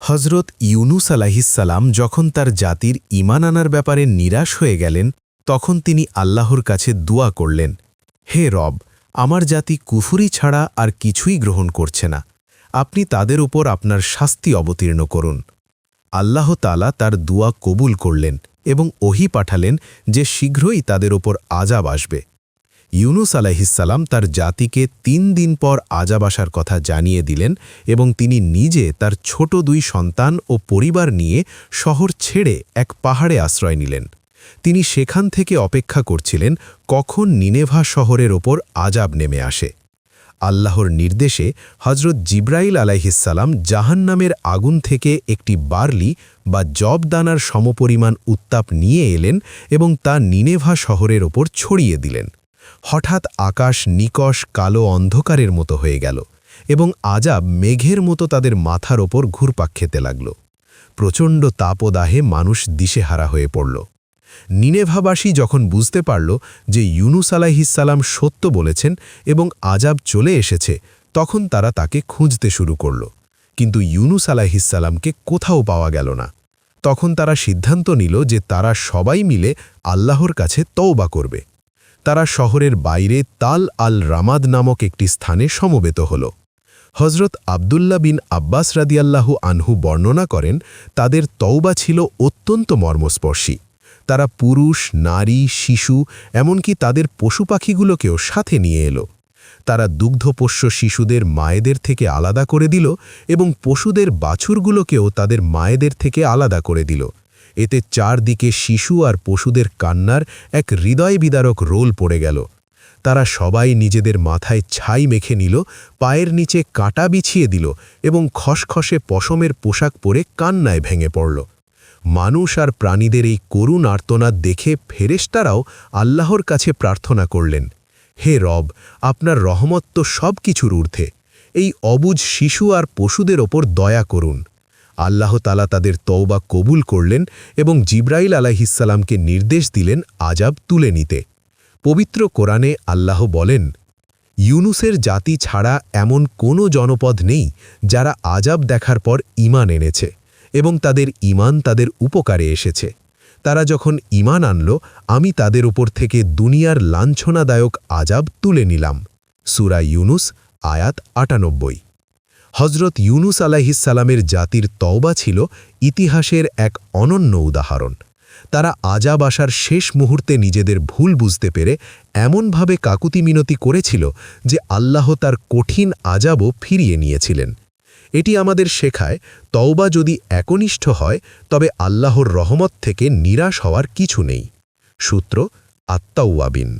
হজরত ইউনুস আলাইহিসসালাম যখন তার জাতির ঈমান আনার ব্যাপারে নিরাশ হয়ে গেলেন তখন তিনি আল্লাহর কাছে দুয়া করলেন, হে রব, আমার জাতি কুফুরি ছাড়া আর কিছুই গ্রহণ করছে না, আপনি তাদের উপর আপনার শাস্তি অবতীর্ণ করুন। আল্লাহ তাআলা তার দুয়া কবুল করলেন এবং ওহী পাঠালেন যে শীঘ্রই তাদের ওপর আযাব আসবে। ইউনুস আলাইহিসসালাম তার জাতিকে ৩ দিন পর আযাব আসার কথা জানিয়ে দিলেন এবং তিনি নিজে তার ছোট ২ সন্তান ও পরিবার নিয়ে শহর ছেড়ে এক পাহাড়ে আশ্রয় নিলেন। তিনি সেখান থেকে অপেক্ষা করছিলেন কখন নিনেভা শহরের ওপর আযাব নেমে আসে। আল্লাহর নির্দেশে হজরত জিব্রাইল আলাইহিসসালাম জাহান্নামের আগুন থেকে একটি বার্লি বা জব দানার সমপরিমাণ উত্তাপ নিয়ে এলেন এবং তা নিনেভা শহরের ওপর ছড়িয়ে দিলেন। হঠাৎ আকাশ নিকষ কালো অন্ধকারের মতো হয়ে গেল এবং আযাব মেঘের মতো তাদের মাথার ওপর ঘুরপাক খেতে লাগল। প্রচণ্ড তাপদাহে মানুষ দিশেহারা হয়ে পড়ল। নিনেভাবাসী যখন বুঝতে পারল যে ইউনুস আলাইহিসসালাম সত্য বলেছেন এবং আযাব চলে এসেছে, তখন তারা তাকে খুঁজতে শুরু করল, কিন্তু ইউনুস আলাইহিসসালামকে কোথাও পাওয়া গেল না। তখন তারা সিদ্ধান্ত নিল যে তারা সবাই মিলে আল্লাহর কাছে তওবা করবে। তারা শহরের বাইরে তাল আল রামাদ নামক একটি স্থানে সমবেত হল। হজরত আবদুল্লাহ বিন আব্বাস রাদিয়াল্লাহু আনহু বর্ণনা করেন, তাদের তওবা ছিল অত্যন্ত মর্মস্পর্শী। তারা পুরুষ, নারী, শিশু, এমনকি তাদের পশু পাখিগুলোকেও সাথে নিয়ে এলো। তারা দুগ্ধপোষ্য শিশুদের মায়েদের থেকে আলাদা করে দিল এবং পশুদের বাছুরগুলোকেও তাদের মায়েদের থেকে আলাদা করে দিল। এতে চারদিকে শিশু আর পশুদের কান্নার এক হৃদয় বিদারক রোল পড়ে গেল। তারা সবাই নিজেদের মাথায় ছাই মেখে নিল, পায়ের নিচে কাঁটা বিছিয়ে দিল এবং খসখসে পশমের পোশাক পরে কান্নায় ভেঙে পড়ল। মানুষ আর প্রাণীদের এই করুণ আর্তনাদ দেখে ফেরেশতারাও আল্লাহর কাছে প্রার্থনা করলেন, হে রব, আপনার রহমত তো সব কিছুর ঊর্ধ্বে, এই অবুঝ শিশু আর পশুদের ওপর দয়া করুন। আল্লাহ তাআলা তাদের তওবা কবুল করলেন এবং জিব্রাইল আলাইহিসসালামকে নির্দেশ দিলেন আযাব তুলে নিতে। পবিত্র কোরআনে আল্লাহ বলেন, ইউনুসের জাতি ছাড়া এমন কোনো জনপদ নেই যারা আযাব দেখার পর ঈমান এনেছে এবং তাদের ঈমান তাদের উপকারে এসেছে। তারা যখন ঈমান আনল, আমি তাদের উপর থেকে দুনিয়ার লাঞ্ছনাদায়ক আযাব তুলে নিলাম। সূরা ইউনুস আয়াত ৯৮। হজরত ইউনুস আলাইহিসসালামের জাতির তওবা ছিল ইতিহাসের এক অনন্য উদাহরণ। তারা আযাব আসার শেষ মুহূর্তে নিজেদের ভুল বুঝতে পেরে এমনভাবে কাকুতি মিনতি করেছিল যে আল্লাহ তার কঠিন আযাবও ফিরিয়ে নিয়েছিলেন। এটি আমাদের শেখায়, তওবা যদি একনিষ্ঠ হয় তবে আল্লাহর রহমত থেকে নিরাশ হওয়ার কিছু নেই। সূত্র আত-তাওয়াবিন।